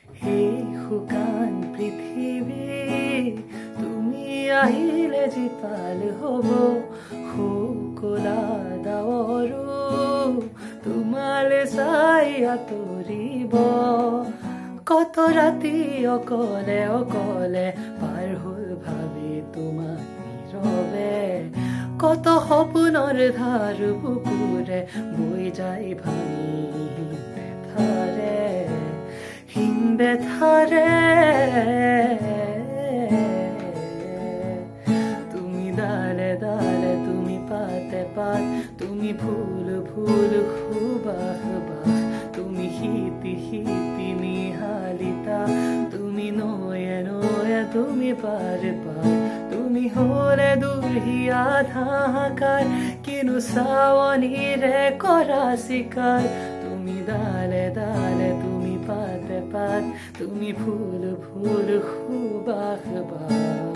হে শুকান পৃথিৱী তুমি আহিলে জীপাল হ'ব শুকলা ডাৱৰো তোমালে চাই আঁতৰিব কত ৰাতি অকলে অকলে পাৰ হ'ল ভাবি তোমাক নীৰৱে কত সপোনৰ ধাৰ বুকুৰে বৈ যায় ভাঙি হিম বেথাৰে তুমি ডালে ডালে তুমি পাতে পাত তুমি ফুল ফুল সুবাস বাস তুমি শীতি শীতি নিহালিতা তুমি নয়ে নয়ে তুমি পার পার তুমি হলে দুৰ্হিয়া ধাকাৰ কিনো চাৱনিৰে কৰা চিকাৰ তুমি ডালে ডালে তুমি পাতে পাত তুমি ফুল ফুল সুবাস বাস